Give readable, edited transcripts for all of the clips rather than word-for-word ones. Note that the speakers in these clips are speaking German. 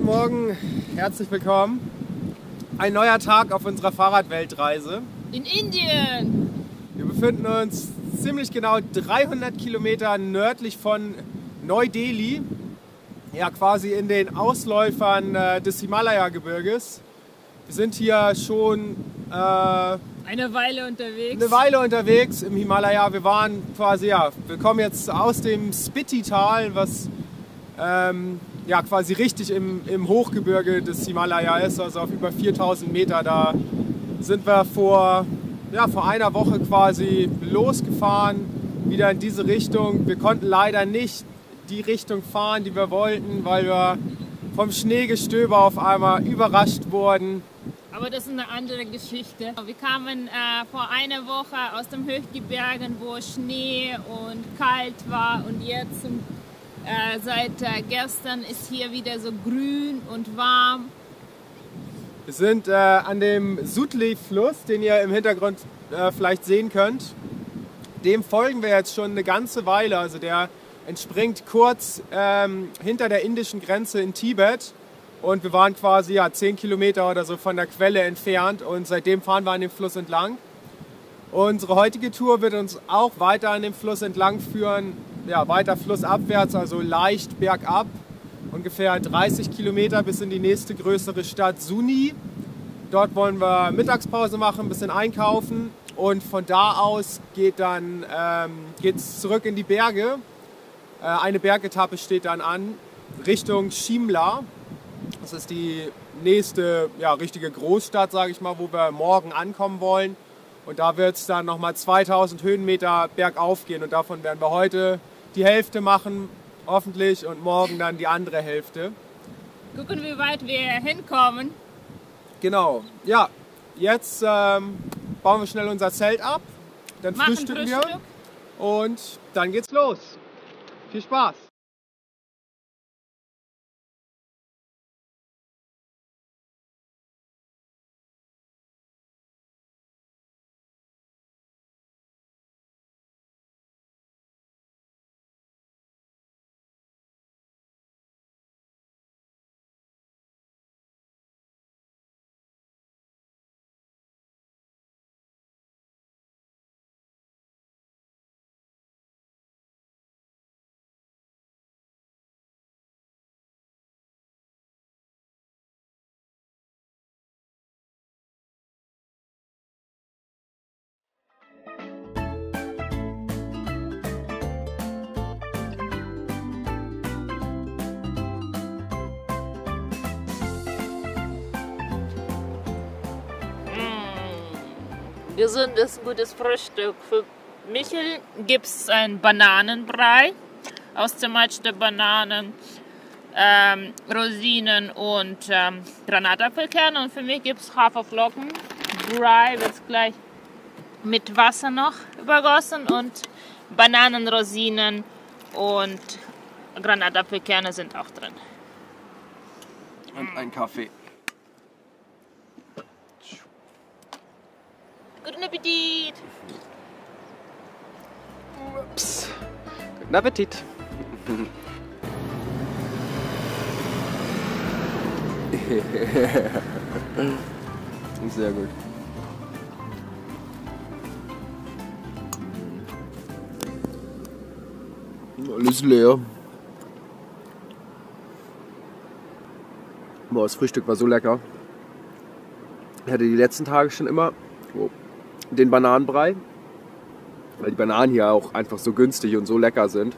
Guten Morgen, herzlich willkommen. Ein neuer Tag auf unserer Fahrradweltreise. In Indien! Wir befinden uns ziemlich genau 300 Kilometer nördlich von Neu-Delhi. Ja, quasi in den Ausläufern des Himalaya-Gebirges. Wir sind hier schon eine Weile unterwegs im Himalaya. Wir waren quasi, wir kommen jetzt aus dem Spiti-Tal, was quasi richtig im Hochgebirge des Himalaya ist, also auf über 4000 Meter. Da sind wir vor einer Woche quasi losgefahren, wieder in diese Richtung. Wir konnten leider nicht die Richtung fahren, die wir wollten, weil wir vom Schneegestöber auf einmal überrascht wurden. Aber das ist eine andere Geschichte. Wir kamen vor einer Woche aus dem Hochgebirgen, wo Schnee und kalt war, und jetzt seit gestern ist hier wieder so grün und warm. Wir sind an dem Sutlej-Fluss, den ihr im Hintergrund vielleicht sehen könnt. Dem folgen wir jetzt schon eine ganze Weile. Also der entspringt kurz hinter der indischen Grenze in Tibet. Und wir waren quasi 10 Kilometer oder so von der Quelle entfernt. Und seitdem fahren wir an dem Fluss entlang. Unsere heutige Tour wird uns auch weiter an dem Fluss entlang führen. Ja, weiter flussabwärts, also leicht bergab. Ungefähr 30 Kilometer bis in die nächste größere Stadt Suni. Dort wollen wir Mittagspause machen, ein bisschen einkaufen. Und von da aus geht's zurück in die Berge. Eine Bergetappe steht dann an, Richtung Shimla. Das ist die nächste richtige Großstadt, sage ich mal, wo wir morgen ankommen wollen. Und da wird es dann nochmal 2000 Höhenmeter bergauf gehen. Und davon werden wir heute die Hälfte machen, hoffentlich, und morgen dann die andere Hälfte. Gucken, wie weit wir hinkommen. Genau. Ja, jetzt bauen wir schnell unser Zelt ab, dann frühstücken wir und dann geht's los. Viel Spaß! Gesund ist ein gutes Frühstück. Für Michel gibt es einen Bananenbrei aus zermatschten Bananen, Rosinen und Granatapfelkerne. Und für mich gibt es Haferflocken. Brei wird gleich mit Wasser noch übergossen, und Bananen, Rosinen und Granatapfelkerne sind auch drin. Und ein Kaffee. Guten Appetit! Ups. Guten Appetit! Sehr gut. Alles leer. Boah, das Frühstück war so lecker. Ich hatte die letzten Tage schon immer den Bananenbrei, weil die Bananen hier auch einfach so günstig und so lecker sind.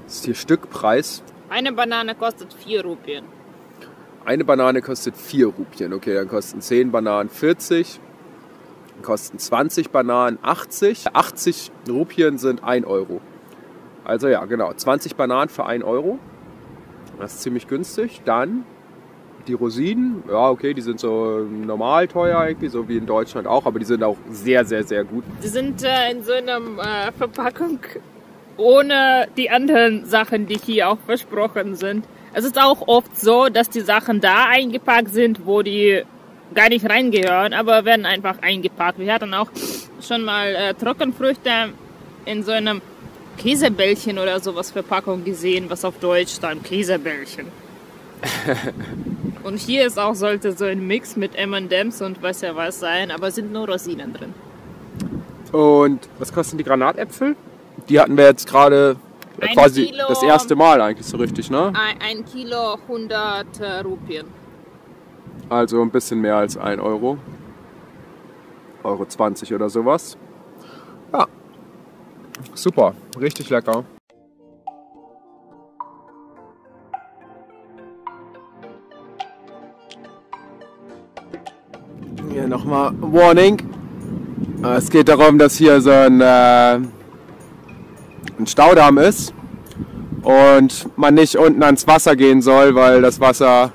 Das ist hier Stückpreis. Eine Banane kostet 4 Rupien. Eine Banane kostet 4 Rupien. Okay, dann kosten 10 Bananen 40. Dann kosten 20 Bananen 80. 80 Rupien sind 1 Euro. Also ja, genau. 20 Bananen für 1 Euro. Das ist ziemlich günstig. Dann die Rosinen. Ja, okay, die sind so normal teuer, irgendwie, so wie in Deutschland auch. Aber die sind auch sehr, sehr, sehr gut. Die sind in so einer Verpackung ohne die anderen Sachen, die hier auch versprochen sind. Es ist auch oft so, dass die Sachen da eingepackt sind, wo die gar nicht reingehören, aber werden einfach eingepackt. Wir hatten auch schon mal Trockenfrüchte in so einem Käsebällchen oder sowas Verpackung gesehen, was auf Deutsch stand, Käsebällchen. Und hier ist auch, sollte so ein Mix mit M&M's und weiß ja was sein, aber sind nur Rosinen drin. Und was kosten die Granatäpfel? Die hatten wir jetzt gerade quasi Kilo, das erste Mal eigentlich so richtig, ne? 1 Kilo 100 Rupien. Also ein bisschen mehr als 1 Euro. Euro 20 oder sowas. Ja, super, richtig lecker. Hier nochmal Warning. Es geht darum, dass hier so ein Staudamm ist und man nicht unten ans Wasser gehen soll, weil das Wasser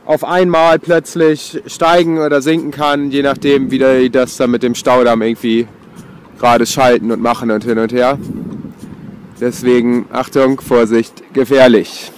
auf einmal plötzlich steigen oder sinken kann, je nachdem, wie die das dann mit dem Staudamm irgendwie gerade schalten und machen und hin und her. Deswegen Achtung, Vorsicht, gefährlich.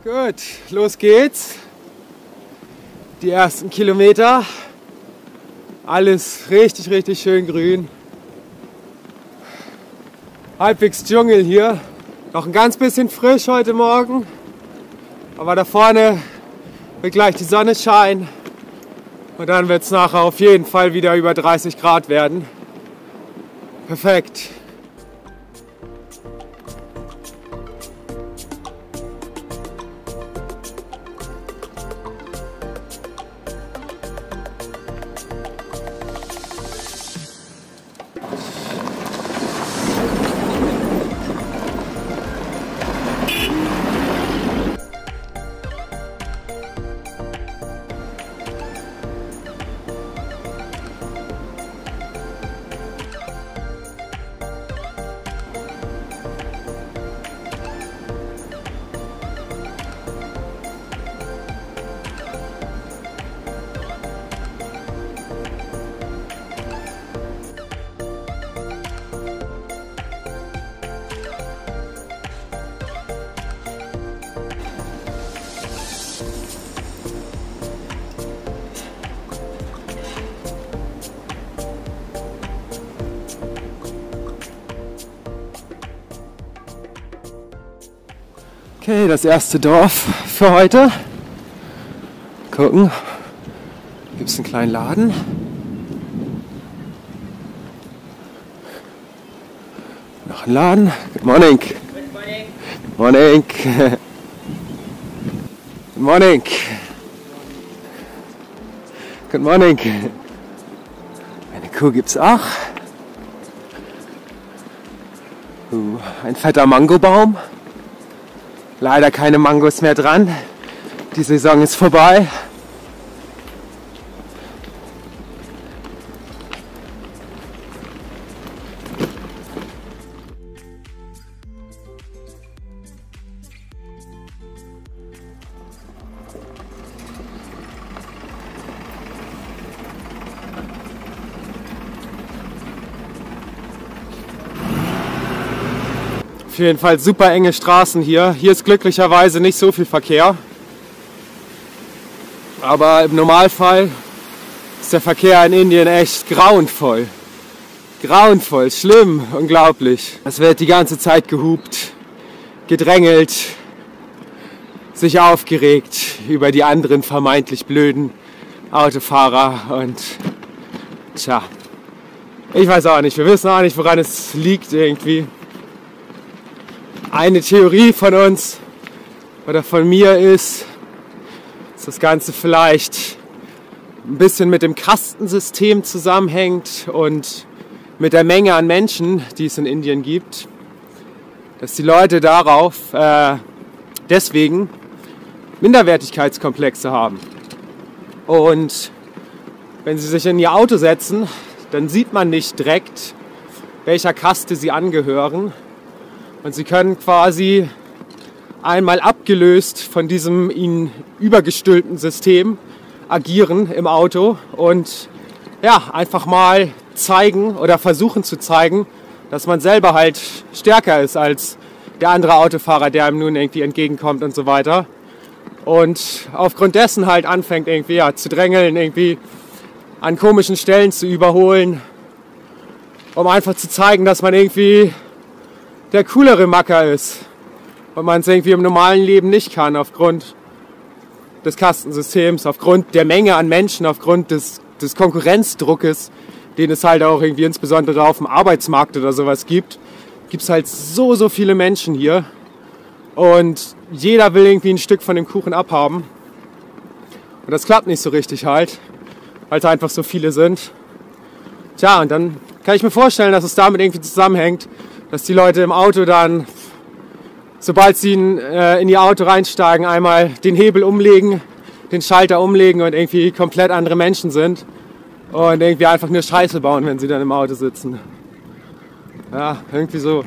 Gut, los geht's. Die ersten Kilometer. Alles richtig, richtig schön grün. Halbwegs Dschungel hier. Noch ein ganz bisschen frisch heute Morgen. Aber da vorne wird gleich die Sonne scheinen. Und dann wird es nachher auf jeden Fall wieder über 30 Grad werden. Perfekt. Okay, das erste Dorf für heute. Gucken. Gibt es einen kleinen Laden? Noch ein Laden. Good morning. Good morning. Good morning. Good morning. Eine Kuh gibt's auch. Ein fetter Mangobaum. Leider keine Mangos mehr dran. Die Saison ist vorbei. Auf jeden Fall super enge Straßen hier. Hier ist glücklicherweise nicht so viel Verkehr. Aber im Normalfall ist der Verkehr in Indien echt grauenvoll. Grauenvoll, schlimm, unglaublich. Es wird die ganze Zeit gehupt, gedrängelt, sich aufgeregt über die anderen vermeintlich blöden Autofahrer und tja, ich weiß auch nicht, wir wissen auch nicht, woran es liegt irgendwie. Eine Theorie von uns oder von mir ist, dass das Ganze vielleicht ein bisschen mit dem Kastensystem zusammenhängt und mit der Menge an Menschen, die es in Indien gibt, dass die Leute darauf deswegen Minderwertigkeitskomplexe haben und wenn Sie sich in Ihr Auto setzen, dann sieht man nicht direkt, welcher Kaste Sie angehören. Und Sie können quasi einmal abgelöst von diesem Ihnen übergestülpten System agieren im Auto und ja, einfach mal zeigen oder versuchen zu zeigen, dass man selber halt stärker ist als der andere Autofahrer, der einem nun irgendwie entgegenkommt und so weiter. Und aufgrund dessen halt anfängt irgendwie ja, zu drängeln, irgendwie an komischen Stellen zu überholen, um einfach zu zeigen, dass man irgendwie der coolere Macker ist und man es irgendwie im normalen Leben nicht kann, aufgrund des Kastensystems, aufgrund der Menge an Menschen, aufgrund des Konkurrenzdruckes, den es halt auch irgendwie insbesondere auf dem Arbeitsmarkt oder sowas gibt, gibt es halt so viele Menschen hier und jeder will irgendwie ein Stück von dem Kuchen abhaben und das klappt nicht so richtig halt, weil es einfach so viele sind. Tja, und dann kann ich mir vorstellen, dass es damit irgendwie zusammenhängt, dass die Leute im Auto dann, sobald sie in ihr Auto reinsteigen, einmal den Hebel umlegen, den Schalter umlegen und irgendwie komplett andere Menschen sind und irgendwie einfach nur Scheiße bauen, wenn sie dann im Auto sitzen. Ja, irgendwie so.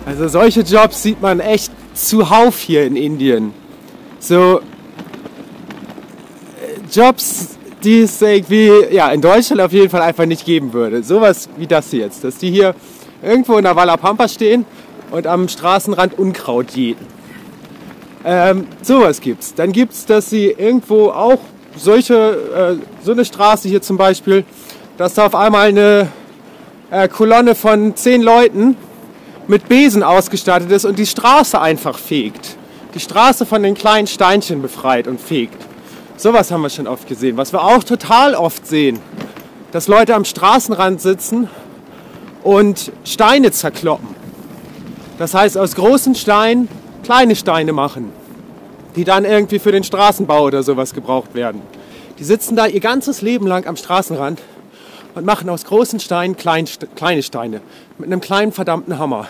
Also solche Jobs sieht man echt zuhauf hier in Indien. So Jobs, die es irgendwie ja, in Deutschland auf jeden Fall einfach nicht geben würde. Sowas wie das hier jetzt, dass die hier irgendwo in der Walla Pampa stehen und am Straßenrand Unkraut jäten. Sowas gibt's. Dann gibt's, dass sie irgendwo auch so eine Straße hier zum Beispiel, dass da auf einmal eine Kolonne von 10 Leuten mit Besen ausgestattet ist und die Straße einfach fegt. Die Straße von den kleinen Steinchen befreit und fegt. Sowas haben wir schon oft gesehen. Was wir auch total oft sehen, dass Leute am Straßenrand sitzen und Steine zerkloppen. Das heißt, aus großen Steinen kleine Steine machen, die dann irgendwie für den Straßenbau oder sowas gebraucht werden. Die sitzen da ihr ganzes Leben lang am Straßenrand und machen aus großen Steinen kleine Steine mit einem kleinen verdammten Hammer.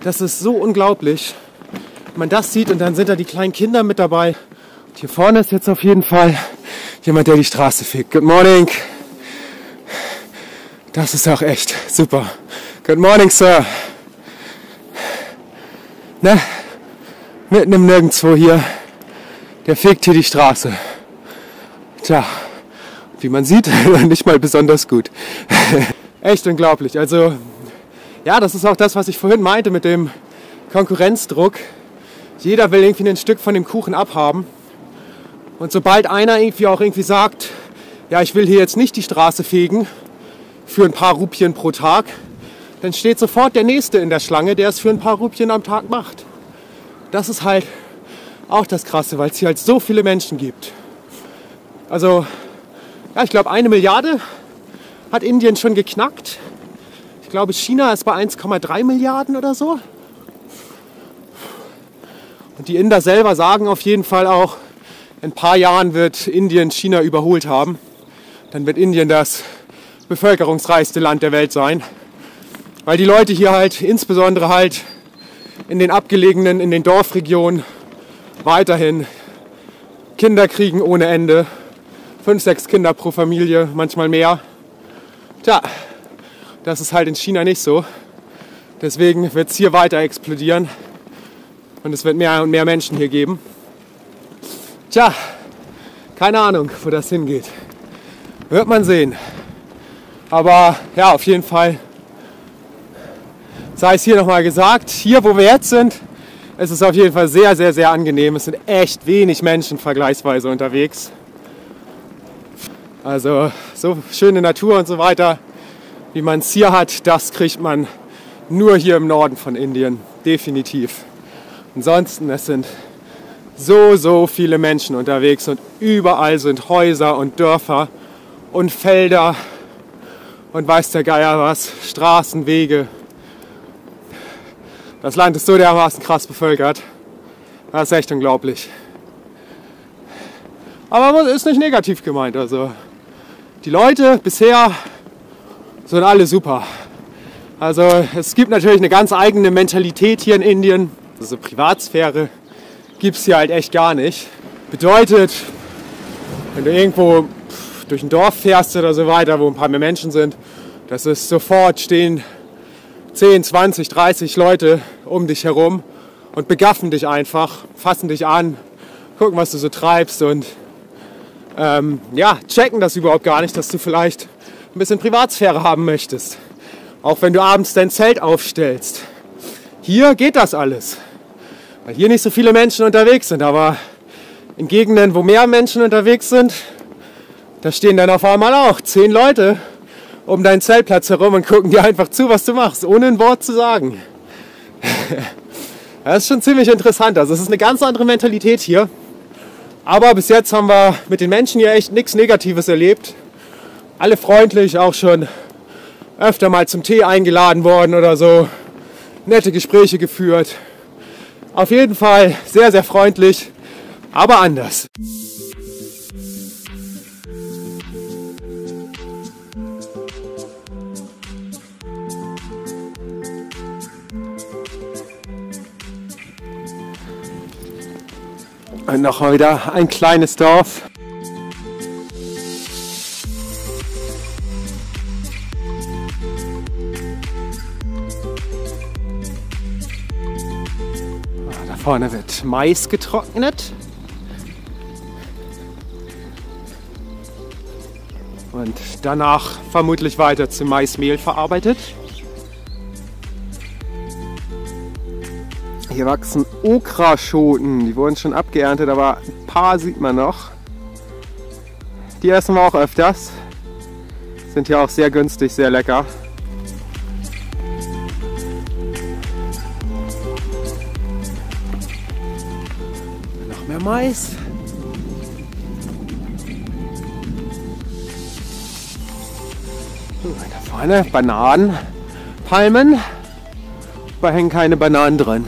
Das ist so unglaublich, wenn man das sieht, und dann sind da die kleinen Kinder mit dabei. Und hier vorne ist jetzt auf jeden Fall jemand, der die Straße fegt. Good morning. Das ist auch echt super. Good morning, Sir. Ne? Mitten im Nirgendwo hier. Der fegt hier die Straße. Tja, wie man sieht, nicht mal besonders gut. Echt unglaublich. Also, ja, das ist auch das, was ich vorhin meinte mit dem Konkurrenzdruck. Jeder will irgendwie ein Stück von dem Kuchen abhaben. Und sobald einer irgendwie sagt, ja, ich will hier jetzt nicht die Straße fegen für ein paar Rupien pro Tag, dann steht sofort der Nächste in der Schlange, der es für ein paar Rupien am Tag macht. Das ist halt auch das Krasse, weil es hier halt so viele Menschen gibt. Also, ja, ich glaube, 1 Milliarde hat Indien schon geknackt. Ich glaube, China ist bei 1,3 Milliarden oder so. Und die Inder selber sagen auf jeden Fall auch, in ein paar Jahren wird Indien China überholt haben. Dann wird Indien das bevölkerungsreichste Land der Welt sein. Weil die Leute hier halt insbesondere halt in den abgelegenen, in den Dorfregionen weiterhin Kinder kriegen ohne Ende. 5, 6 Kinder pro Familie, manchmal mehr. Tja, das ist halt in China nicht so. Deswegen wird es hier weiter explodieren und es wird mehr und mehr Menschen hier geben. Tja, keine Ahnung, wo das hingeht. Wird man sehen. Aber ja, auf jeden Fall sei es hier nochmal gesagt, hier wo wir jetzt sind, es ist auf jeden Fall sehr, sehr, sehr angenehm. Es sind echt wenig Menschen vergleichsweise unterwegs. Also so schöne Natur und so weiter, wie man es hier hat, das kriegt man nur hier im Norden von Indien, definitiv. Ansonsten, es sind so viele Menschen unterwegs und überall sind Häuser und Dörfer und Felder und weiß der Geier was, Straßen, Wege. Das Land ist so dermaßen krass bevölkert, das ist echt unglaublich. Aber ist nicht negativ gemeint, also die Leute bisher sind alle super. Also es gibt natürlich eine ganz eigene Mentalität hier in Indien. Also Privatsphäre gibt es hier halt echt gar nicht. Bedeutet, wenn du irgendwo durch ein Dorf fährst oder so weiter, wo ein paar mehr Menschen sind, das ist sofort stehen 10, 20, 30 Leute um dich herum und begaffen dich einfach, fassen dich an, gucken, was du so treibst und checken das überhaupt gar nicht, dass du vielleicht ein bisschen Privatsphäre haben möchtest. Auch wenn du abends dein Zelt aufstellst. Hier geht das alles. Weil hier nicht so viele Menschen unterwegs sind. Aber in Gegenden, wo mehr Menschen unterwegs sind, da stehen dann auf einmal auch 10 Leute um deinen Zeltplatz herum und gucken dir einfach zu, was du machst, ohne ein Wort zu sagen. Das ist schon ziemlich interessant. Also es ist eine ganz andere Mentalität hier. Aber bis jetzt haben wir mit den Menschen hier echt nichts Negatives erlebt. Alle freundlich, auch schon öfter mal zum Tee eingeladen worden oder so. Nette Gespräche geführt. Auf jeden Fall sehr, sehr freundlich, aber anders. Und nochmal wieder ein kleines Dorf. Da vorne wird Mais getrocknet. Und danach vermutlich weiter zu Maismehl verarbeitet. Hier wachsen Okraschoten, die wurden schon abgeerntet, aber ein paar sieht man noch. Die essen wir auch öfters. Sind ja auch sehr günstig, sehr lecker. Noch mehr Mais. Da vorne Bananenpalmen. Da hängen keine Bananen drin.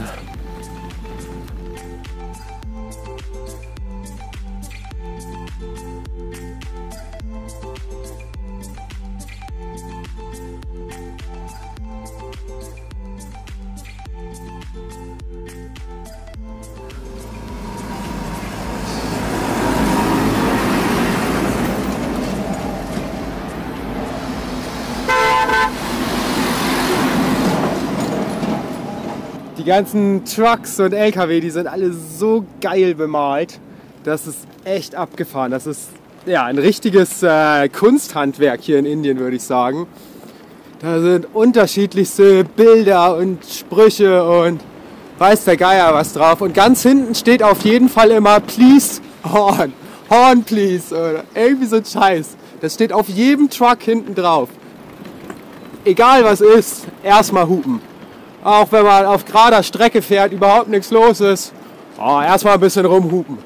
Die ganzen Trucks und LKW, die sind alle so geil bemalt. Das ist echt abgefahren. Das ist ja ein richtiges Kunsthandwerk hier in Indien, würde ich sagen. Da sind unterschiedlichste Bilder und Sprüche und weiß der Geier was drauf. Und ganz hinten steht auf jeden Fall immer Please Horn. Horn please. Oder irgendwie so ein Scheiß. Das steht auf jedem Truck hinten drauf. Egal was ist, erstmal hupen. Auch wenn man auf gerader Strecke fährt, überhaupt nichts los ist, erstmal ein bisschen rumhupen.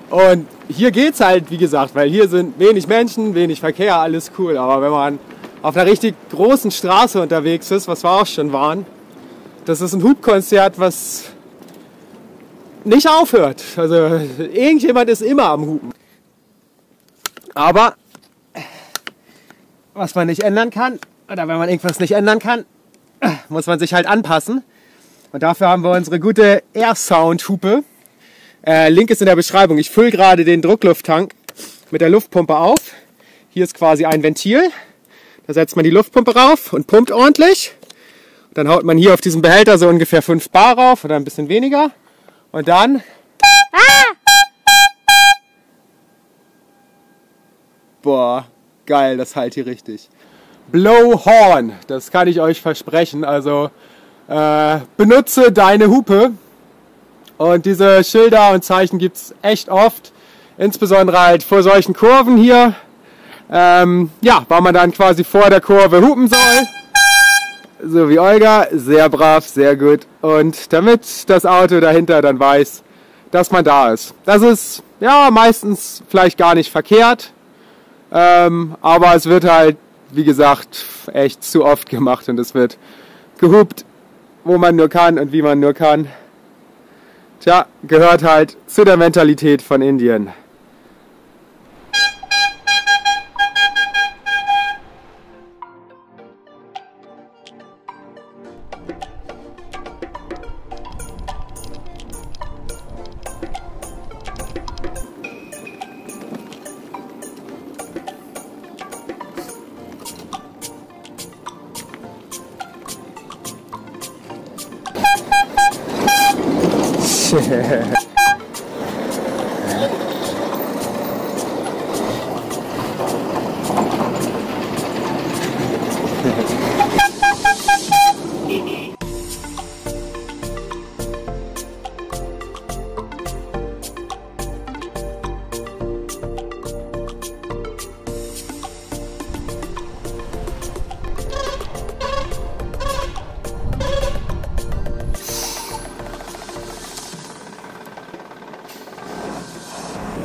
Und hier geht's halt, wie gesagt, weil hier sind wenig Menschen, wenig Verkehr, alles cool. Aber wenn man auf einer richtig großen Straße unterwegs ist, was wir auch schon waren, das ist ein Hupkonzert, was nicht aufhört. Also irgendjemand ist immer am Hupen. Aber was man nicht ändern kann, oder wenn man irgendwas nicht ändern kann, muss man sich halt anpassen. Und dafür haben wir unsere gute Air Sound Hupe. Link ist in der Beschreibung. Ich fülle gerade den Drucklufttank mit der Luftpumpe auf. Hier ist quasi ein Ventil. Da setzt man die Luftpumpe rauf und pumpt ordentlich. Dann haut man hier auf diesen Behälter so ungefähr 5 Bar rauf oder ein bisschen weniger. Und dann... Boah, geil, das halt hier richtig. Blowhorn, das kann ich euch versprechen. Also benutze deine Hupe. Und diese Schilder und Zeichen gibt es echt oft. Insbesondere halt vor solchen Kurven hier. Ja, weil man dann quasi vor der Kurve hupen soll. So wie Olga, sehr brav, sehr gut. Und damit das Auto dahinter dann weiß, dass man da ist. Das ist ja meistens vielleicht gar nicht verkehrt. Aber es wird halt, wie gesagt, echt zu oft gemacht. Und es wird gehupt, wo man nur kann und wie man nur kann. Tja, gehört halt zu der Mentalität von Indien.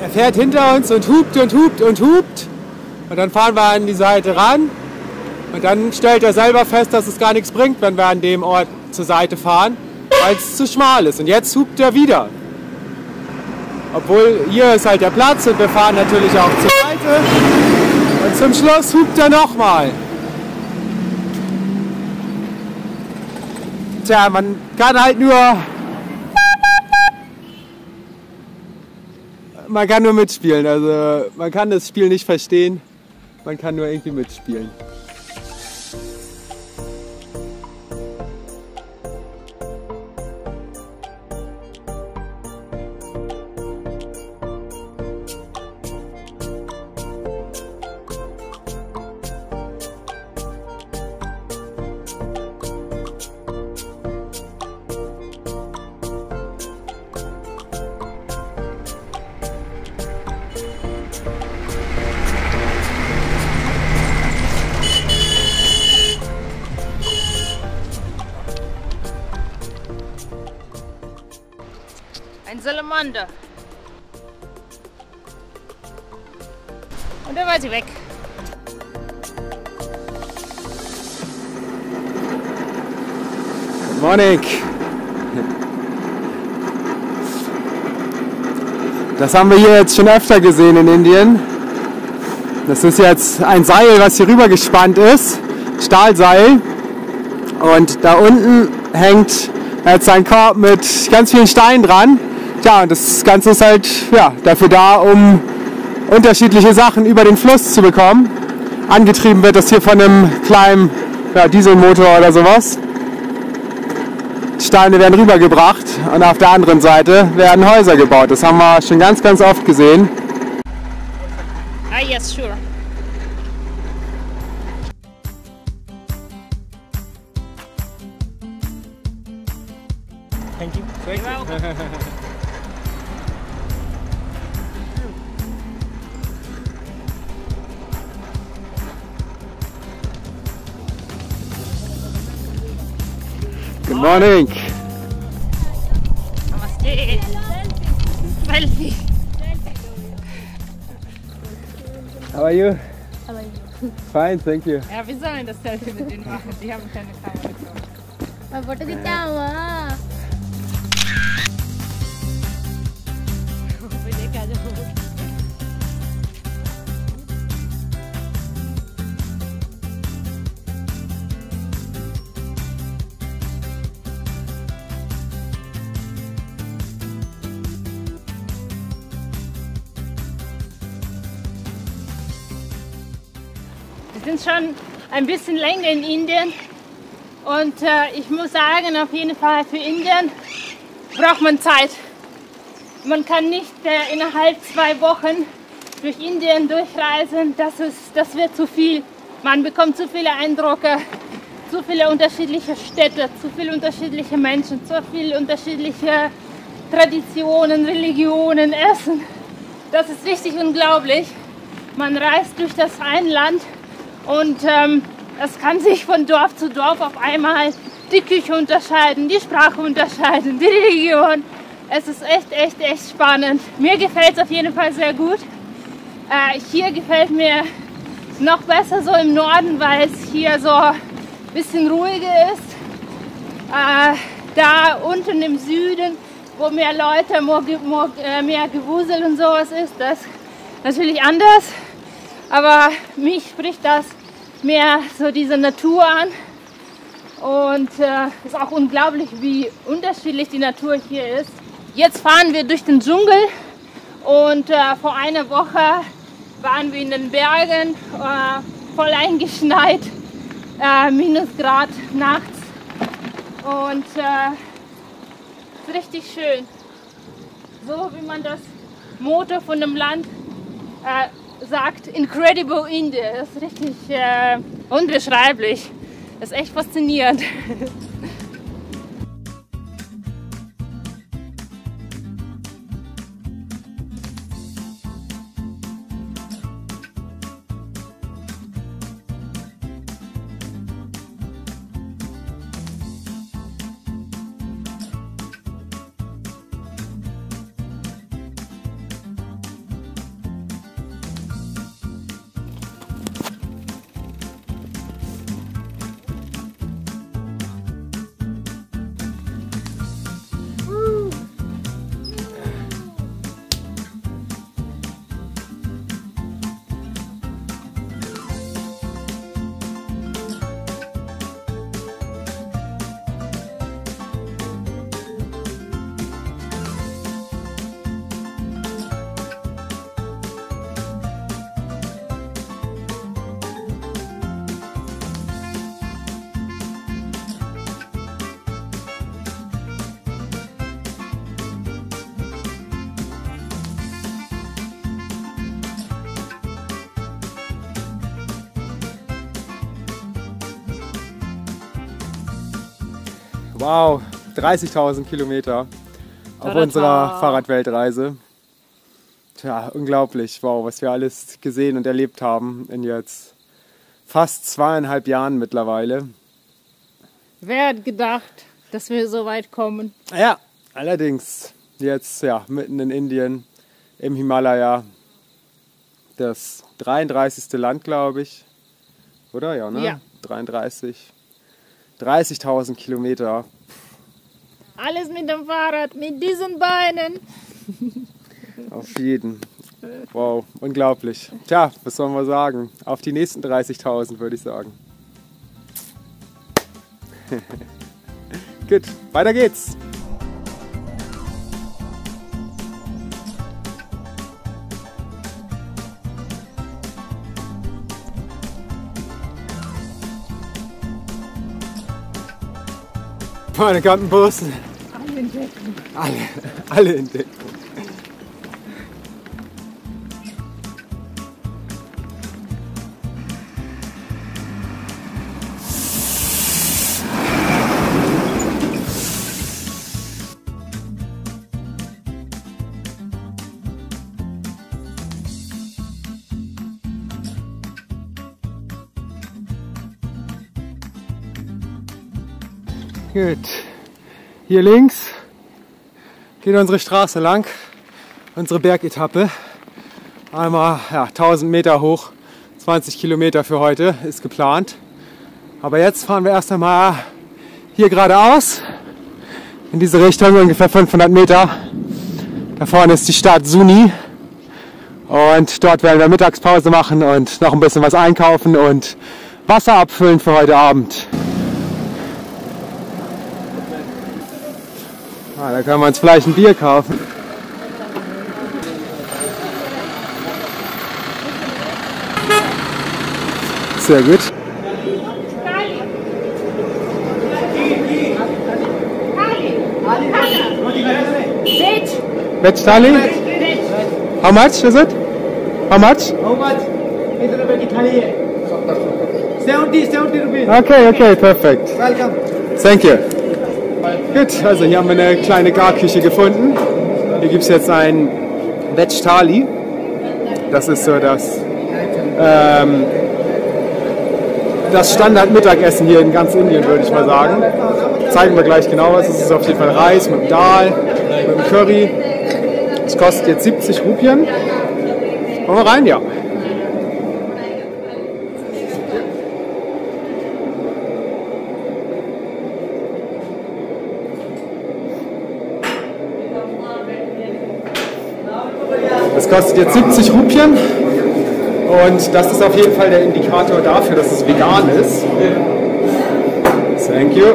Er fährt hinter uns und hupt und hupt und hupt. Und dann fahren wir an die Seite ran. Und dann stellt er selber fest, dass es gar nichts bringt, wenn wir an dem Ort zur Seite fahren, weil es zu schmal ist. Und jetzt hupt er wieder. Obwohl hier ist halt der Platz und wir fahren natürlich auch zur Seite. Und zum Schluss hupt er nochmal. Tja, man kann halt nur... Man kann nur mitspielen, also man kann das Spiel nicht verstehen, man kann nur irgendwie mitspielen. Ein Salamander. Und da war sie weg. Good morning. Das haben wir hier jetzt schon öfter gesehen in Indien. Das ist jetzt ein Seil, was hier rüber gespannt ist. Stahlseil. Und da unten hängt jetzt ein Korb mit ganz vielen Steinen dran. Tja, und das Ganze ist halt ja, dafür da, um unterschiedliche Sachen über den Fluss zu bekommen. Angetrieben wird das hier von einem kleinen Dieselmotor oder sowas. Die Steine werden rübergebracht und auf der anderen Seite werden Häuser gebaut. Das haben wir schon ganz, ganz oft gesehen. Ah, yes, sure. Thank you. You're welcome. Good morning. Namaste. Selfie. How are you? How are you? Fine, thank you. Ja, wir sollen das Selfie mit denen machen. Die haben keine Kamera. मैं फोटो खींचा हुआ Wir sind schon ein bisschen länger in Indien und ich muss sagen, auf jeden Fall für Indien braucht man Zeit. Man kann nicht innerhalb 2 Wochen durch Indien durchreisen, das wird zu viel. Man bekommt zu viele Eindrücke, zu viele unterschiedliche Städte, zu viele unterschiedliche Menschen, zu viele unterschiedliche Traditionen, Religionen, Essen. Das ist richtig unglaublich. Man reist durch das ein Land und es kann sich von Dorf zu Dorf auf einmal die Küche unterscheiden, die Sprache unterscheiden, die Religion. Es ist echt spannend. Mir gefällt es auf jeden Fall sehr gut. Hier gefällt mir noch besser so im Norden, weil es hier so ein bisschen ruhiger ist. Da unten im Süden, wo mehr Leute, mehr Gewusel und sowas ist, das ist natürlich anders. Aber mich spricht das mehr so diese Natur an. Und es ist auch unglaublich, wie unterschiedlich die Natur hier ist. Jetzt fahren wir durch den Dschungel und vor einer Woche waren wir in den Bergen, voll eingeschneit, Minusgrad nachts und es ist richtig schön. So wie man das Motto von dem Land sagt, Incredible India, das ist richtig unbeschreiblich, das ist echt faszinierend. Wow, 30.000 Kilometer auf unserer Fahrradweltreise. Tja, unglaublich, wow, was wir alles gesehen und erlebt haben in jetzt fast 2,5 Jahren mittlerweile. Wer hat gedacht, dass wir so weit kommen? Ja, allerdings jetzt ja mitten in Indien, im Himalaya, das 33. Land, glaube ich. Oder? Ja, ne? Ja. 33. 30.000 Kilometer. Alles mit dem Fahrrad, mit diesen Beinen. Auf jeden. Wow, unglaublich. Tja, was sollen wir sagen? Auf die nächsten 30.000 würde ich sagen. Gut, weiter geht's. Meine ganzen Bussen. Alle in Deckung. Alle in Deckung. Gut, hier links geht unsere Straße lang, unsere Bergetappe. Einmal 1000 Meter hoch, 20 Kilometer für heute ist geplant. Aber jetzt fahren wir erst einmal hier geradeaus, in diese Richtung, ungefähr 500 Meter. Da vorne ist die Stadt Suni und dort werden wir Mittagspause machen und noch ein bisschen was einkaufen und Wasser abfüllen für heute Abend. Da können wir uns vielleicht ein Bier kaufen. Sehr gut. Veg thali? How much is it? How much? How much? 70 rupees. Okay, perfect. Welcome. Thank you. Gut, also hier haben wir eine kleine Garküche gefunden. Hier gibt es jetzt ein Veg Thali. Das ist so das Standard-Mittagessen hier in ganz Indien, würde ich mal sagen. Zeigen wir gleich genau was. Es ist auf jeden Fall Reis mit dem Dal, mit dem Curry. Es kostet jetzt 70 Rupien. Wollen wir rein? Ja. Das kostet jetzt 70 Rupien. Und das ist auf jeden Fall der Indikator dafür, dass es vegan ist. Thank you.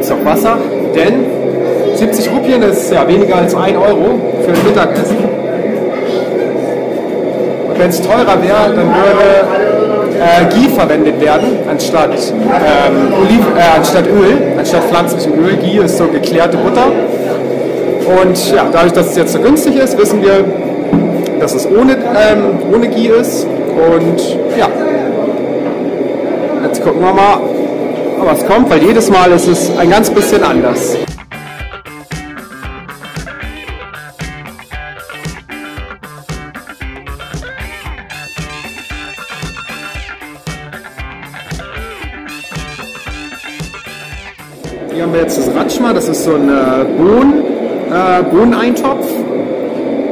Ist auch Wasser, denn 70 Rupien ist ja weniger als 1 Euro für ein Mittagessen. Und wenn es teurer wäre, dann würde Ghee verwendet werden, anstatt Öl, anstatt pflanzlichem Öl. Ghee ist so geklärte Butter. Und ja, dadurch, dass es jetzt so günstig ist, wissen wir, dass es ohne Ghee ist. Und ja, jetzt gucken wir mal, was kommt, weil jedes Mal ist es ein ganz bisschen anders. Hier haben wir jetzt das Rajma, das ist so ein Bohneneintopf,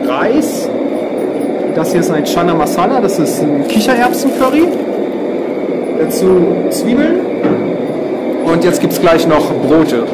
Reis. Das hier ist ein Chana Masala, das ist ein Kichererbsen-Curry. Dazu Zwiebeln. Und jetzt gibt es gleich noch Brote.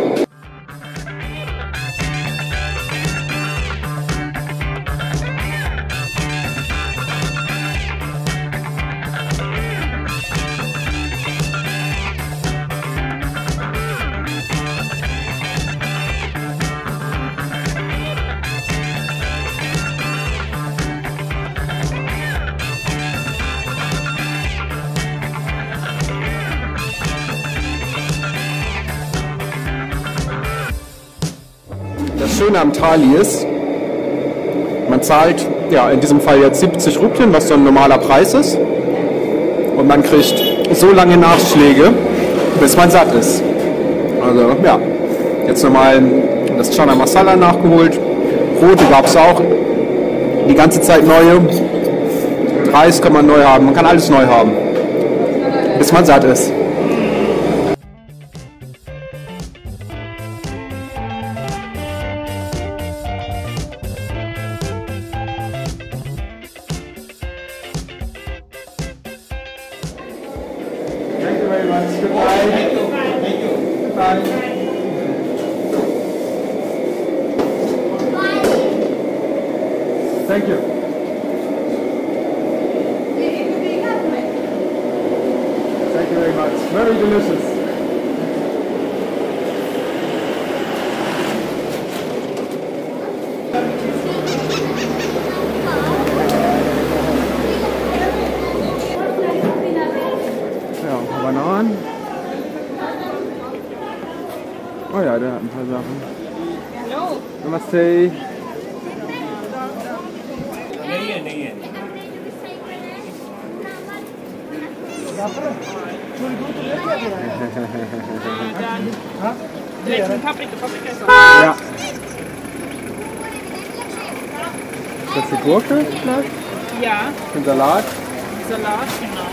Das Schöne am Thali ist, man zahlt ja in diesem Fall jetzt 70 Rupien, was so ein normaler Preis ist. Und man kriegt so lange Nachschläge, bis man satt ist. Also ja, jetzt nochmal das Chana Masala nachgeholt. Brote gab es auch die ganze Zeit neue. Reis kann man neu haben, man kann alles neu haben, bis man satt ist. Thank you very much. Goodbye. Goodbye. Thank you. Thank you very much. Very delicious. Ja, Bananen. Oh ja, der hat ein paar Sachen. Hallo. Namaste. Direkt mit Paprika ist Ja. Ist das die Gurke vielleicht? Ja, Ein Salat? Salat, genau.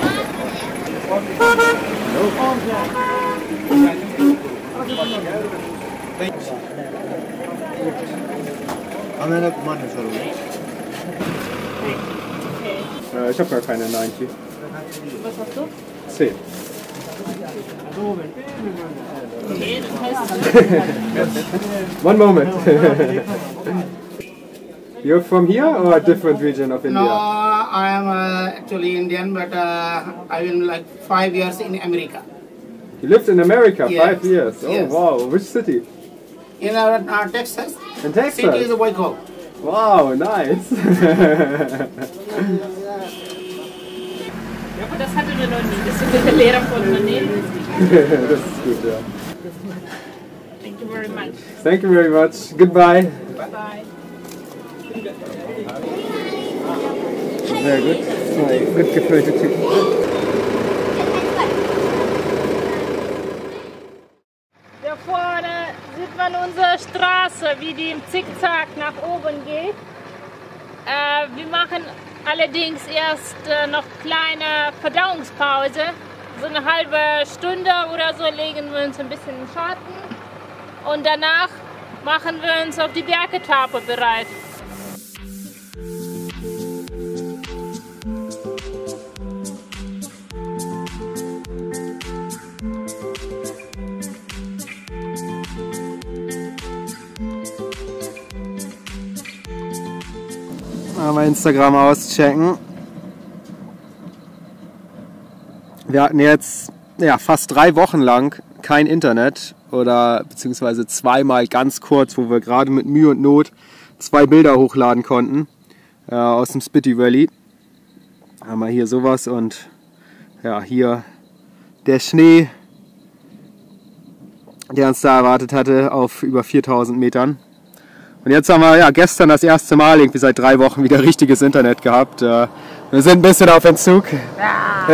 Ich habe gar keine 90. Was hast du? 10. Nee, dann heißt es One moment. You're from here or a different region of India? No, I am actually Indian, but I've been like 5 years in America. You lived in America Yes. 5 years. Oh Yes. wow, which city? In Texas. In Texas? City is Waco. Wow, nice. Ja, aber das hatten wir noch nie. Das ist der Lehrer von Manel. Das ist gut, ja. Thank you very much. Thank you very much. Goodbye. Bye bye. Sehr gut. Zwei gut gefüllte Tüten. Da vorne sieht man unsere Straße, wie die im Zickzack nach oben geht. Wir machen allerdings erst noch kleine Verdauungspause. So eine halbe Stunde oder so legen wir uns ein bisschen im Schatten. Und danach machen wir uns auf die Bergetappe bereit. Mal Instagram auschecken. Wir hatten jetzt fast 3 Wochen lang kein Internet oder beziehungsweise zweimal ganz kurz, wo wir gerade mit Mühe und Not 2 Bilder hochladen konnten aus dem Spiti Valley. Haben wir hier sowas und ja, hier der Schnee, der uns da erwartet hatte auf über 4000 Metern. Und jetzt haben wir gestern das erste Mal irgendwie seit 3 Wochen wieder richtiges Internet gehabt. Wir sind ein bisschen auf Entzug. Ja.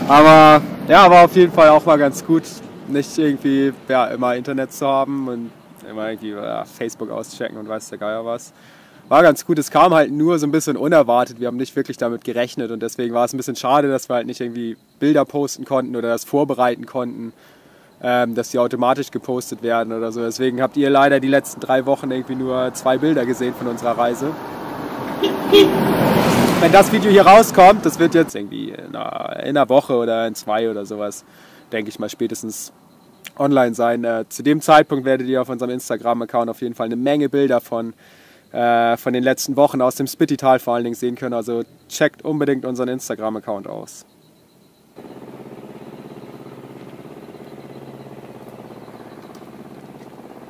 Aber ja, war auf jeden Fall auch mal ganz gut, nicht irgendwie immer Internet zu haben und immer irgendwie Facebook auschecken und weiß der Geier was. War ganz gut, es kam halt nur so ein bisschen unerwartet, wir haben nicht wirklich damit gerechnet und deswegen war es ein bisschen schade, dass wir halt nicht irgendwie Bilder posten konnten oder das vorbereiten konnten, dass die automatisch gepostet werden oder so. Deswegen habt ihr leider die letzten 3 Wochen irgendwie nur 2 Bilder gesehen von unserer Reise. Wenn das Video hier rauskommt, das wird jetzt irgendwie in einer Woche oder in 2 oder sowas, denke ich mal, spätestens online sein. Zu dem Zeitpunkt werdet ihr auf unserem Instagram-Account auf jeden Fall eine Menge Bilder von den letzten Wochen aus dem Spiti-Tal vor allen Dingen sehen können. Also checkt unbedingt unseren Instagram-Account aus.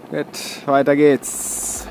Gut, weiter geht's.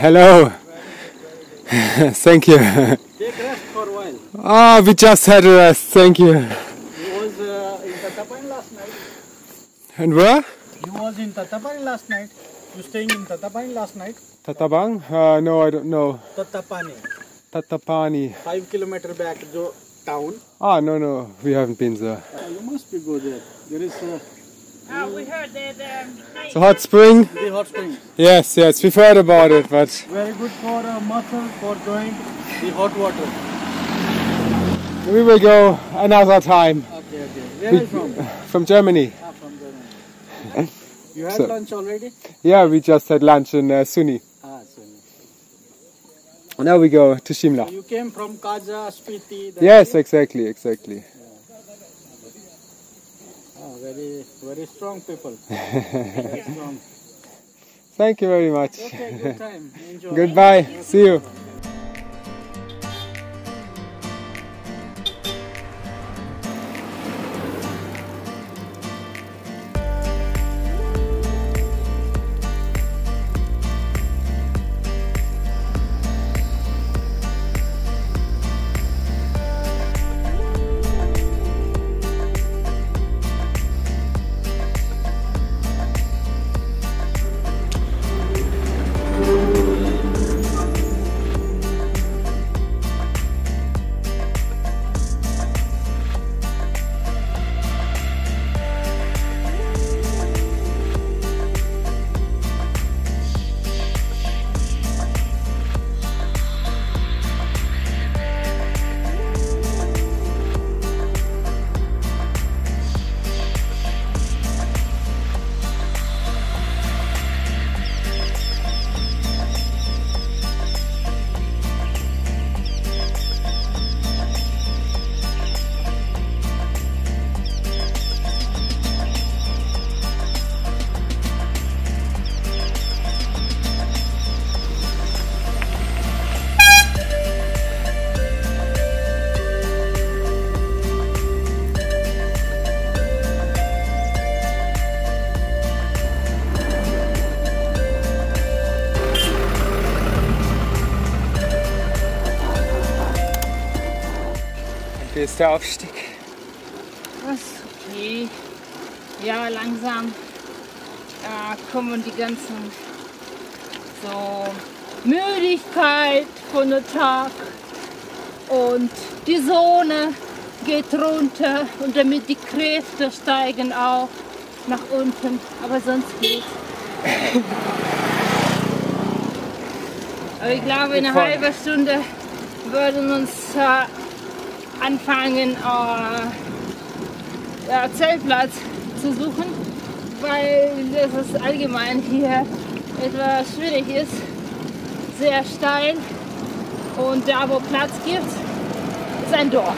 Hello. Thank you. Take rest for a while. Oh, we just had a rest. Thank you. You was in Tatapan last night. And where? You was in Tatapan last night. You staying in Tatapan last night? Tatabang? No, I don't know. Tatapani. Tatapani. 5 kilometer back, jo town. Ah, no, we haven't been there. You must be go there. There is We heard that So hot spring? the hot spring. Yes, we've heard about it, but Very good for muscle, for joint. The hot water. we will go another time. Okay. Where are you from? From Germany. From Germany. You had So- lunch already? Yeah, we just had lunch in Suni. So Now we go to Shimla. you came from Kaja, Spiti. Yes, exactly. Very strong people. Very strong. Thank you very much. Okay, good time. Enjoy. Goodbye. See you. Wie ist der Aufstieg? Das ist okay. Ja, langsam kommen die ganzen so Müdigkeit von der Tag und die Sonne geht runter und damit die Kräfte steigen auch nach unten, aber sonst geht's. Aber ich glaube, in einer halben Stunde würden uns anfangen, Zeltplatz zu suchen, weil es allgemein hier etwas schwierig ist, sehr steil und da, wo Platz gibt, ist ein Dorf.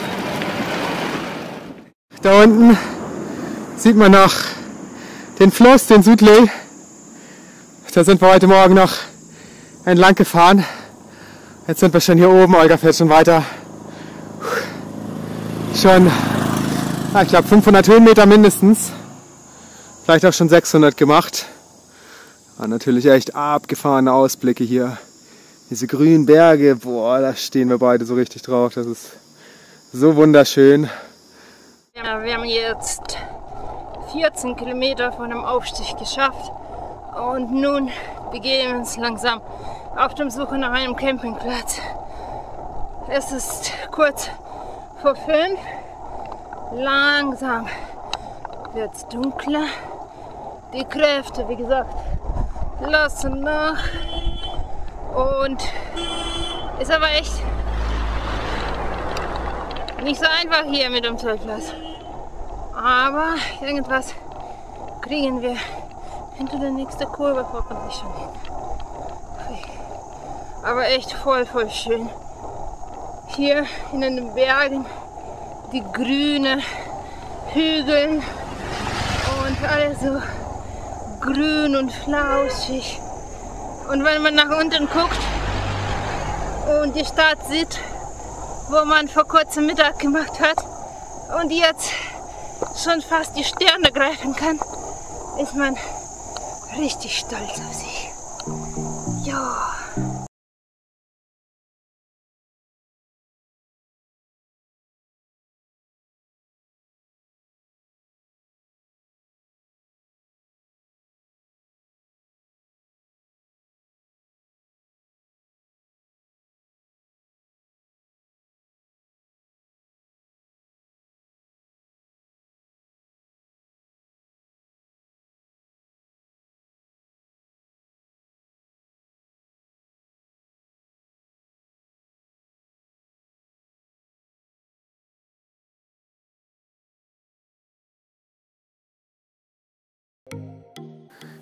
Da unten sieht man noch den Fluss, den Sutlej. Da sind wir heute Morgen noch entlang gefahren. Jetzt sind wir schon hier oben, Olga fährt schon weiter. Schon, ich glaube 500 Höhenmeter mindestens. Vielleicht auch schon 600 gemacht. War natürlich echt abgefahrene Ausblicke hier. Diese grünen Berge, boah, da stehen wir beide so richtig drauf. Das ist so wunderschön. Ja, wir haben jetzt 14 Kilometer von dem Aufstieg geschafft und nun begeben wir uns langsam auf der Suche nach einem Campingplatz. Es ist kurz vor 5. Langsam wird es dunkler. Die Kräfte, wie gesagt, lassen nach. Und ist aber echt nicht so einfach hier mit dem Zeltplatz. Aber irgendwas kriegen wir hinter der nächsten Kurve hoffentlich schon hin. Aber echt voll schön. Hier in den Bergen die grünen Hügel und alles so grün und flauschig. Und wenn man nach unten guckt und die Stadt sieht, wo man vor kurzem Mittag gemacht hat und jetzt schon fast die Sterne greifen kann, ist man richtig stolz auf sich. Ja.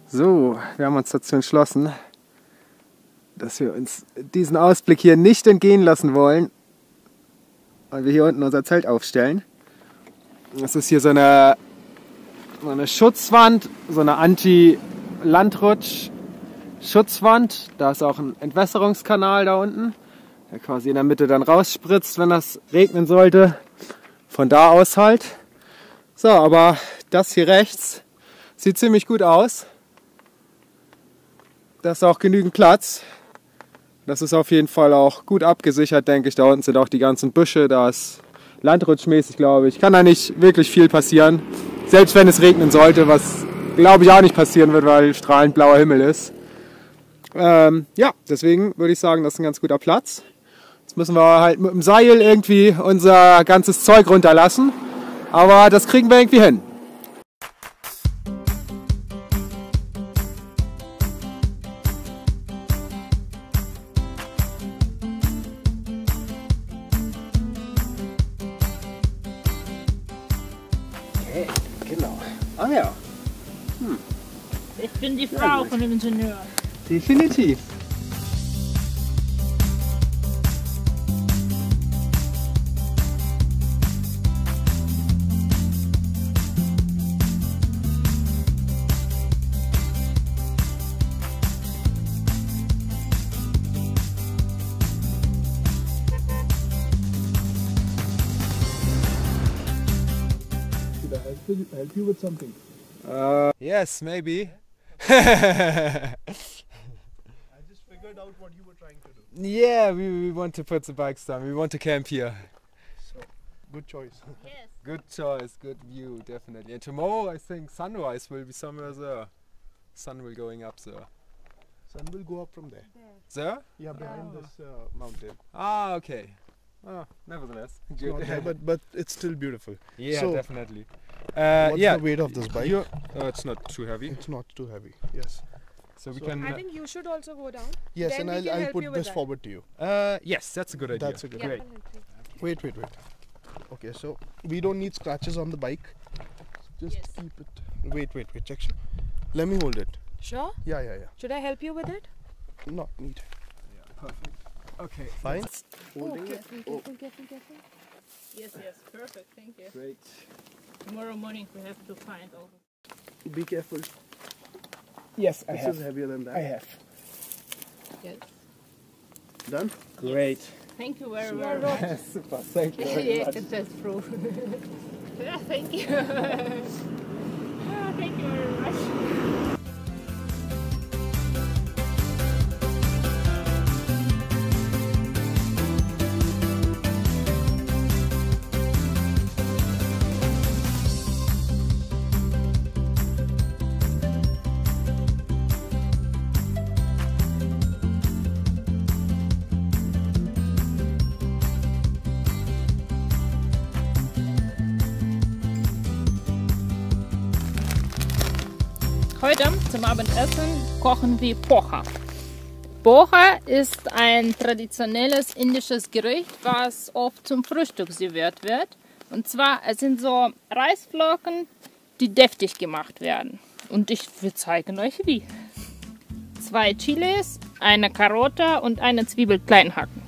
So, wir haben uns dazu entschlossen, dass wir uns diesen Ausblick hier nicht entgehen lassen wollen, weil wir hier unten unser Zelt aufstellen. Das ist hier so eine Schutzwand, so eine Anti-Landrutsch-Schutzwand. Da ist auch ein Entwässerungskanal da unten, der quasi in der Mitte dann rausspritzt, wenn das regnen sollte. Von da aus halt. So, aber das hier rechts sieht ziemlich gut aus. Da ist auch genügend Platz. Das ist auf jeden Fall auch gut abgesichert, denke ich. Da unten sind auch die ganzen Büsche. Da ist landrutschmäßig, glaube ich. Kann da nicht wirklich viel passieren. Selbst wenn es regnen sollte, was glaube ich auch nicht passieren wird, weil strahlend blauer Himmel ist. Ja, deswegen würde ich sagen, das ist ein ganz guter Platz. Jetzt müssen wir halt mit dem Seil irgendwie unser ganzes Zeug runterlassen. Aber das kriegen wir irgendwie hin. Okay, genau. Ah ja. Ich bin die Frau von dem Ingenieur. Definitiv. Help you with something. Yes, maybe. I just figured out what you were trying to do. Yeah, we want to put the bikes down. We want to camp here. So, Good choice. Yes. Good choice, good view, definitely. And tomorrow I think sunrise will be somewhere there. Sun will going up there. Sun will go up from there. There? Yeah, behind this mountain. Ah, okay. Oh, nevertheless. It's not there, but it's still beautiful. Yeah, So, definitely. What's Yeah, the weight of this bike? it's not too heavy. It's not too heavy. Yes. So we So- can. I think you should also go down. Yes, Then and we can I'll help put you with this that. forward to you. Yes, that's a good idea. That's a good Yeah. idea. Wait. Okay, so we don't need scratches on the bike. Just Yes. keep it. Wait. Check. Let me hold it. Sure. Yeah. Should I help you with it? Not need. Perfect. Okay. Fine. Holding it. Careful. Yes, perfect. Thank you. Great. Tomorrow morning we have to find all. Be careful. Yes, This is heavier than that. have. Yes. Done? Great. Thank you very much. Super. Thank you. Yeah, that's true. Yeah, thank you. Thank you very much. Heute zum Abendessen kochen wir Poha. Poha ist ein traditionelles indisches Gericht, was oft zum Frühstück serviert wird. Und zwar, es sind so Reisflocken, die deftig gemacht werden. Und wir zeigen euch wie. 2 Chilis, eine Karotte und eine Zwiebel klein hacken.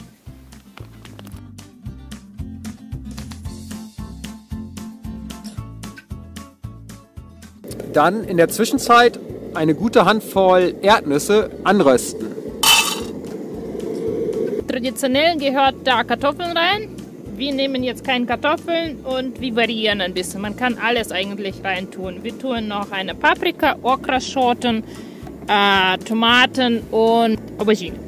Dann in der Zwischenzeit eine gute Handvoll Erdnüsse anrösten. Traditionell gehört da Kartoffeln rein. Wir nehmen jetzt keine Kartoffeln und wir variieren ein bisschen. Man kann alles eigentlich reintun. Wir tun noch eine Paprika, Okraschoten, Tomaten und Aubergine.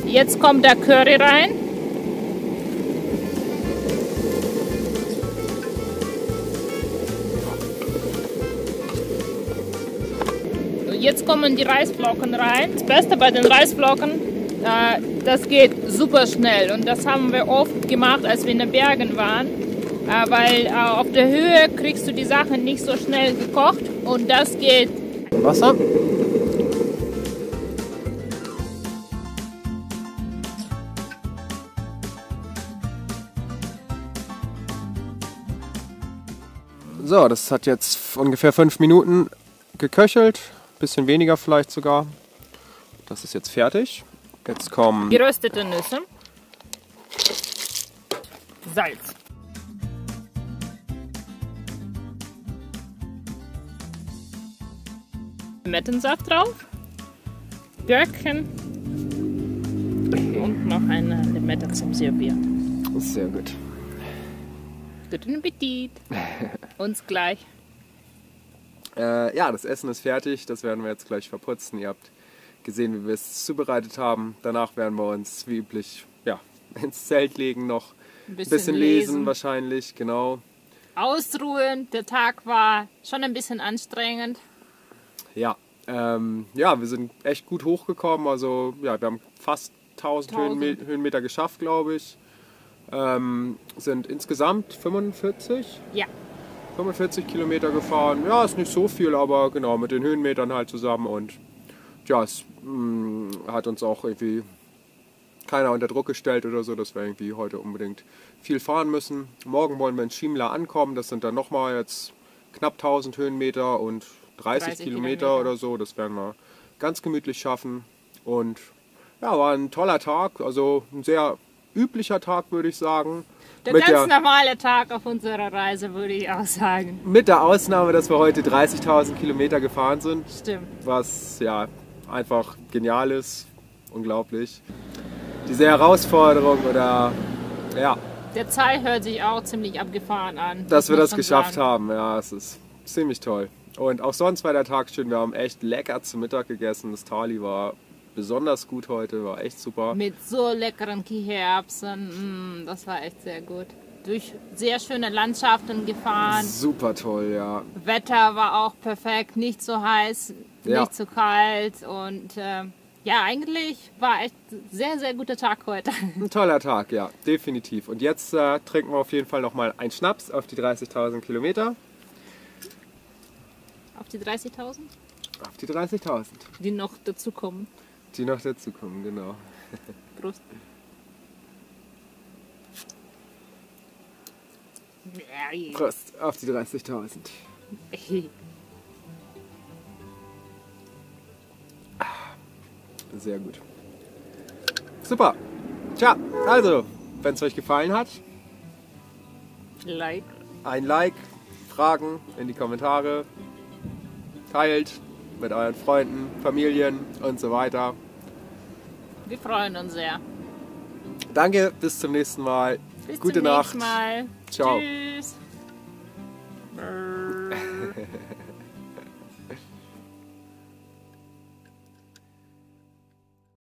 Jetzt kommt der Curry rein. Jetzt kommen die Reisflocken rein. Das Beste bei den Reisflocken, das geht super schnell. Und das haben wir oft gemacht, als wir in den Bergen waren. Weil auf der Höhe kriegst du die Sachen nicht so schnell gekocht. Und das geht. Wasser. So, das hat jetzt ungefähr 5 Minuten geköchelt, bisschen weniger vielleicht sogar. Das ist jetzt fertig. Jetzt kommen Geröstete Nüsse. Salz. Limettensaft drauf. Gürkchen. Und noch eine Limette zum Servieren. sehr gut. Guten Appetit. Uns gleich. Ja, das Essen ist fertig. Das werden wir jetzt gleich verputzen. Ihr habt gesehen, wie wir es zubereitet haben. Danach werden wir uns wie üblich ins Zelt legen, noch ein bisschen lesen wahrscheinlich, genau. Ausruhen. Der Tag war schon ein bisschen anstrengend. Ja, wir sind echt gut hochgekommen. Also ja, wir haben fast 1000 Höhenmeter geschafft, glaube ich. Sind insgesamt 45 Kilometer gefahren. Ja, ist nicht so viel, aber genau, mit den Höhenmetern halt zusammen. Und ja, es hat uns auch irgendwie keiner unter Druck gestellt oder so, dass wir irgendwie heute unbedingt viel fahren müssen. Morgen wollen wir in Shimla ankommen. Das sind dann nochmal jetzt knapp 1000 Höhenmeter und 30 Kilometer oder so. Das werden wir ganz gemütlich schaffen. Und ja, war ein toller Tag. Also ein sehr üblicher Tag, würde ich sagen. Der ganz normale Tag auf unserer Reise, würde ich auch sagen. Mit der Ausnahme, dass wir heute 30.000 Kilometer gefahren sind. Stimmt. Was ja einfach genial ist. Unglaublich. Diese Herausforderung oder ja, Der Zahl hört sich auch ziemlich abgefahren an. dass wir muss das man geschafft sagen. haben. Ja, es ist ziemlich toll. Und auch sonst war der Tag schön. Wir haben echt lecker zu Mittag gegessen. Das Thali war besonders gut heute, war echt super. Mit so leckeren Kichererbsen, das war echt sehr gut. Durch sehr schöne Landschaften gefahren. Super toll, ja. Wetter war auch perfekt, nicht so heiß, Ja. nicht so kalt und ja, eigentlich war echt ein sehr, sehr guter Tag heute. Ein toller Tag, ja, definitiv. Und jetzt trinken wir auf jeden Fall nochmal einen Schnaps auf die 30.000 Kilometer. Auf die 30.000, Auf die 30.000, die noch dazukommen. die noch dazukommen, genau. Prost. Prost, auf die 30.000. Sehr gut. Super. Tja, also, wenn es euch gefallen hat, Like. ein Like, Fragen in die Kommentare, teilt mit euren Freunden, Familien und so weiter. Wir freuen uns sehr. Danke, bis zum nächsten Mal. Bis Gute zum Nacht. nächsten Mal. Ciao. Tschüss.